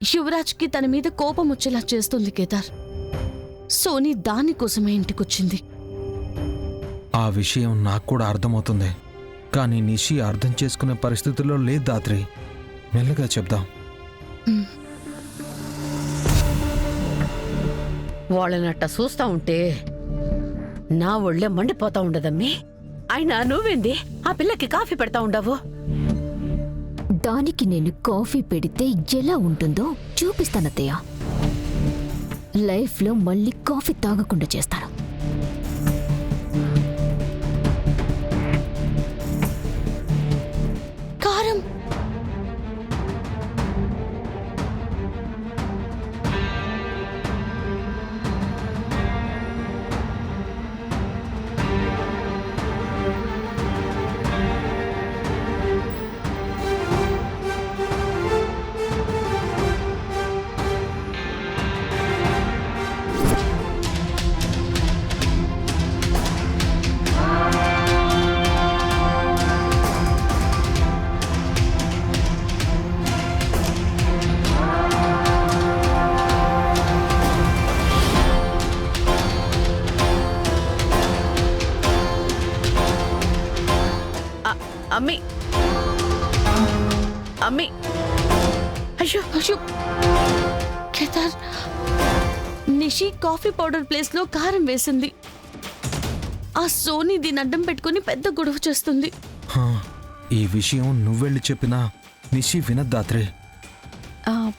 యువరాజ్కి తన మీద కోపం వచ్చేలా చేస్తుంది కేదార్. సోనీ దానికోసమే ఇంటికొచ్చింది. ఆ విషయం నాకు కూడా అర్థమవుతుంది, కానీ నిషి అర్థం చేసుకునే పరిస్థితుల్లో లేదు దాత్రి. మెల్లగా చెప్దాం. వాళ్ళనట్ట చూస్తా ఉంటే నా ఒళ్ళే మండిపోతా ఉండదమ్మి. అయినా నువ్వేంది ఆ పిల్లకి కాఫీ పెడతా ఉండవు? దానికి నేను కాఫీ పెడితే ఎలా ఉంటుందో చూపిస్తానత్తయ్య. లైఫ్లో మళ్ళీ కాఫీ తాగకుండా చేస్తాను. కారం అమ్మి అమ్మి అయ్యో అయ్యో Kedar, Nishi coffee powder place లో కారం వేసింది. ఆ సోనీ దీన్ని అడ్డం పెట్టుకుని పెద్ద గొడవ చేస్తుంది. ఈ విషయం నువ్వెళ్ళి చెప్పినా నిషి వినద్ దాత్రి.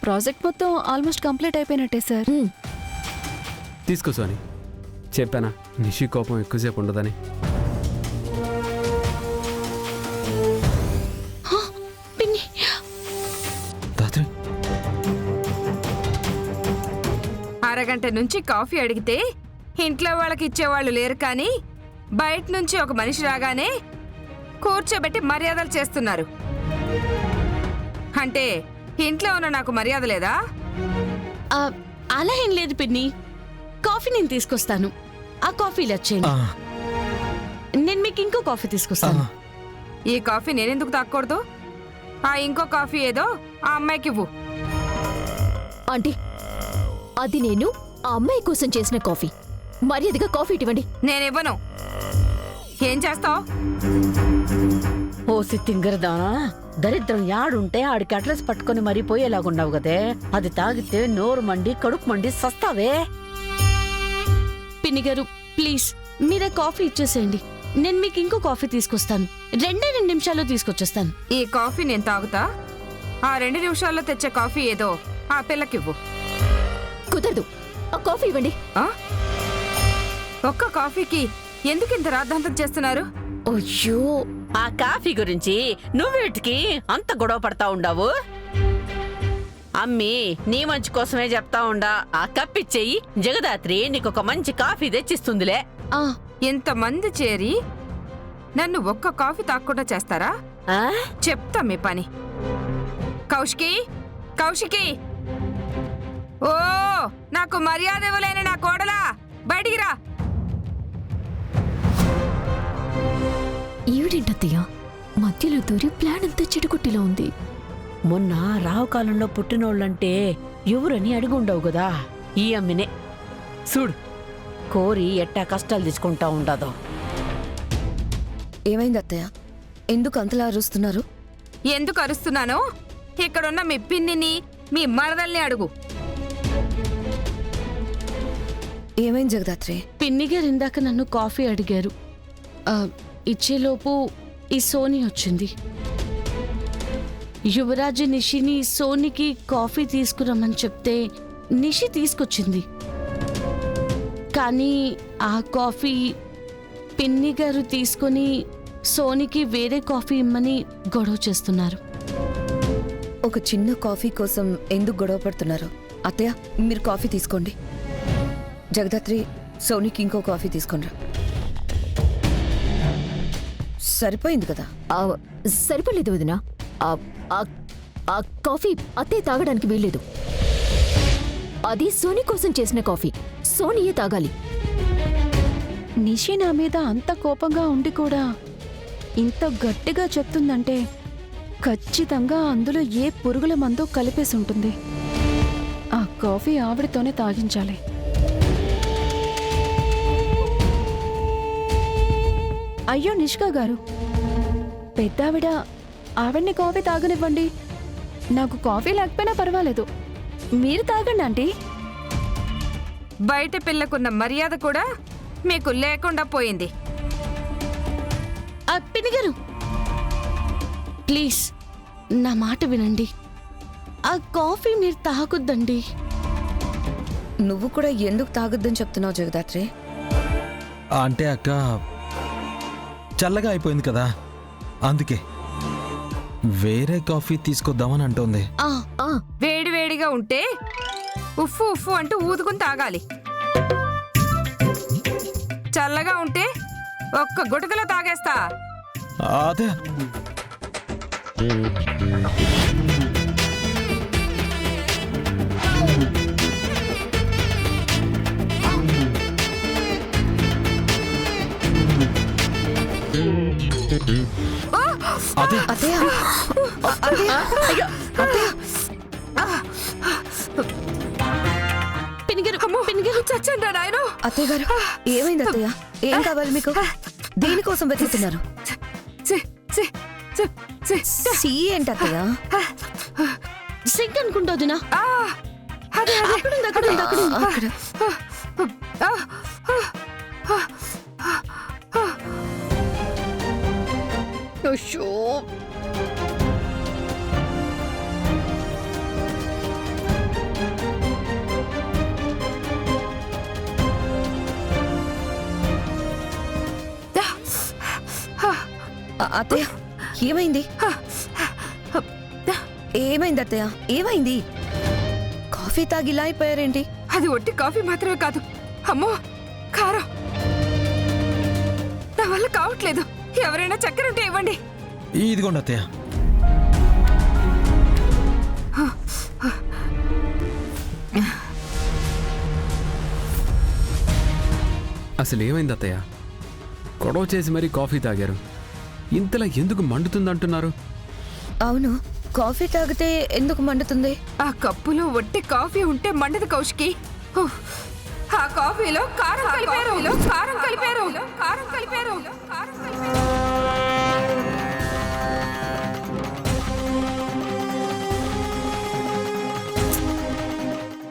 ప్రాజెక్ట్ మొత్తం ఆల్మోస్ట్ కంప్లీట్ అయిపోయినట్టే సార్. తీసుకో సోని, చెప్పానా నిషి కోపం ఎక్కువసేపు ఉండదని. పిన్ని, దాత్రి అరగంట నుంచి కాఫీ అడిగితే ఇంట్లో వాళ్ళకి ఇచ్చేవాళ్ళు లేరు, కానీ బయట నుంచి ఒక మనిషి రాగానే కూర్చోబెట్టి మర్యాదలు చేస్తున్నారు. అంటే ఇంట్లో ఉన్న నాకు మర్యాద లేదా? అలా ఏం లేదు పిన్ని. కాఫీ నేను తీసుకొస్తాను. ఆ కాఫీలు వచ్చేయండి. నేను మీకు ఇంకో కాఫీ తీసుకొస్తాను. ఈ కాఫీ నేనెందుకు తాగకూడదు? ఆ ఇంకో కాఫీ ఏదో ఆ అమ్మాయికి ఇవ్వు. ఆంటీ, అది నేను ఆ అమ్మాయి కోసం చేసిన కాఫీ. మర్యాదగా కాఫీ ఇవ్వండి. నేనివ్వను. ఏం చేస్తావు? ఓ సిత్తింగరదానా, దరిద్రం యాడుంటే ఆడికి అడ్రస్ పట్టుకుని మరిపోయేలాగున్నావు కదే. అది తాగితే నోరు మండి కడుపు మండి సస్తావే. పిన్ని గారు ప్లీజ్ మీరే కాఫీ ఇచ్చేసేయండి. నేను మీకు ఇంకో కాఫీ తీసుకొస్తాను. 2 నిమిషాల్లో తీసుకొచ్చేస్తాను. ఈ కాఫీ నేను తాగుతా. ఆ 2 నిమిషాల్లో తెచ్చే కాఫీ ఏదో ఆ పిల్లకివ్వు. కుదరదు. ఆ కాఫీ ఇవ్వండి. ఒక్క కాఫీకి ఎందుకు ఇంత రాద్ధాంతం చేస్తున్నారు? అయ్యో, ఆ కాఫీ గురించి నువ్వేటికి అంత గొడవ పడతా ఉండవు? అమ్మి నీ మంచి కోసమే చెప్తా ఉండా. ఆ కప్పిచ్చేయి, జగదాత్రి నీకొక మంచి కాఫీ తెచ్చిస్తుందిలే. ఇంతమంది చేరి నన్ను ఒక్క కాఫీ తాగకుండా చేస్తారా? చెప్తా మీ పని. కౌశికి, కౌశికి! ఓ, నాకు మర్యాద ఇవ్వలేని నా కోడలా, బయటికి రా. ఈవిడేంటత్తయ్య మధ్యలో దూరి ప్లాన్ అంతా చెడుగుట్టిలో ఉంది. మొన్న రావుకాలంలో పుట్టినోళ్ళంటే ఎవరని అడిగుండవు కదా. ఈ అమ్మినే చూడు, కోరి ఎట్టా కష్టాలు తీసుకుంటా ఉండదో. ఏమైంది అత్తయ్య? ఎందుకు అంతలా అరుస్తున్నారు? ఎందుకు అరుస్తున్నానో ఇక్కడున్న మీ పిన్నిని, మీ మరదల్ని అడుగు. ఏమైంది జగదాత్రి? పిన్ని గారు ఇందాక నన్ను కాఫీ అడిగారు. ఇచ్చేలోపు ఈ సోనీ వచ్చింది. యువరాజు నిషిని సోనీకి కాఫీ తీసుకురమ్మని చెప్తే నిషి తీసుకొచ్చింది. కానీ ఆ కాఫీ పిన్ని గారు తీసుకొని సోనీకి వేరే కాఫీ ఇమ్మని గొడవ చేస్తున్నారు. ఒక చిన్న కాఫీ కోసం ఎందుకు గొడవ పడుతున్నారు? అత్తయ్య, మీరు కాఫీ తీసుకోండి. జగదాత్రి, సోనీకి ఇంకో కాఫీ తీసుకొనిరా. సరిపోయింది కదా? సరిపోలేదు వదినా. ఆ కాఫీ అత్తయ్య తాగడానికి వీల్లేదు. అది సోనీ కోసం చేసిన కాఫీ. సోనీయే తాగాలి. నిషి నా మీద అంత కోపంగా ఉండి కూడా ఇంత గట్టిగా చెప్తుందంటే ఖచ్చితంగా అందులో ఏ పురుగుల మందో కలిపేసి ఉంటుంది. కాఫీ ఆవిడతోనే తాగించాలి. అయ్యో నిష్కా గారు, పెద్దావిడ, ఆవిడ్ని కాఫీ తాగనివ్వండి. నాకు కాఫీ లేకపోయినా పర్వాలేదు, మీరు తాగండి ఆంటీ. బయట పిల్లకున్న మర్యాద కూడా మీకు లేకుండా పోయింది. పిన్ని గారు ప్లీజ్ నా మాట వినండి. ఆ కాఫీ మీరు తాగొద్దండి. నువ్వు కూడా ఎందుకు తాగొద్దని చెప్తున్నావు జగదాత్రి? అంటే అక్క చల్లగా అయిపోయింది కదా, అందుకే వేరే కాఫీ తీసుకొద్దామని అంటోంది. వేడి వేడిగా ఉంటే ఉఫ్ఫు ఉఫ్ఫు అంటూ ఊదుకుని తాగాలి. చల్లగా ఉంటే ఒక్క గుటకలో తాగేస్తా. అదే అదే అత్తయ్య, అత్తయ్య, అత్తయ్య, పిన్ని గారు చచ్చండి నాయన. అత్తయ్య గారు ఏమైంది అత్తయ్య? ఏం కావాలి మీకు? దేనికోసం వెతుకుతున్నారు? సీ ఏంటి అత్తయ్య? సింక్ అనుకుంటా వదినా. అదే అక్కడుంది, అక్కడుంది, అక్కడుంది. అక్కడ అత్తయ్య ఏమైంది? ఏమైంది అత్తయ్య? ఏమైంది? కాఫీ తాగి ఇలా అయిపోయారేంటి? అది ఒట్టి కాఫీ మాత్రమే కాదు, అమ్మో కారం. నా వల్ల కావట్లేదు. ఎవరైనా చక్కెర ఉంటే ఇవ్వండి. ఇదిగోండి అత్తయ్య. అసలు ఏమైంది అత్తయ్య? గొడవ చేసి మరీ కాఫీ తాగారు. ఇంతలా ఎందుకు మండుతుందంటున్నారు? అవును, కాఫీ తాగితే ఎందుకు మండుతుంది? ఆ కప్పులో ఒట్టి కాఫీ ఉంటే మండదు కౌశికి. ఉఫ్. ఆ కాఫీలో కారం కలిపారు, కారం కలిపారు, కారం కలిపారు, కారం కలిపారు.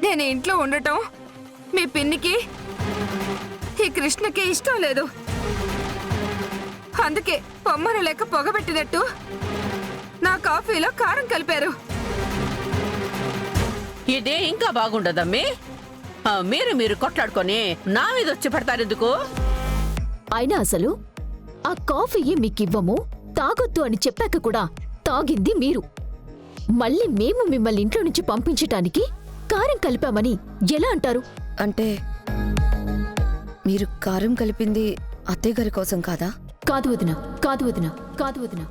నేను ఇంట్లో ఉండటం మీ పిన్నికి, ఈ కృష్ణకి ఇష్టం లేదు. అందుకే పొమ్మను లెక్క పొగబెట్టినట్టు నా కాఫీలో కారం కలిపారు. ఇదే ఇంకా బాగుండదమ్మి. మీరు కొట్లాడుకొని నా మీద వచ్చి పడతారెందుకు? అయినా అసలు ఆ కాఫీ మీకివ్వము, తాగొద్దు అని చెప్పాక కూడా తాగింది మీరు. మళ్ళీ మేము మిమ్మల్ని ఇంట్లో నుంచి పంపించటానికి కారం కలిపామని ఎలా అంటారు? అంటే మీరు కారం కలిపింది అత్తయ్య గారి కోసం కాదా? కాదు వదినా, కాదు వదినా, కాదు వదినా.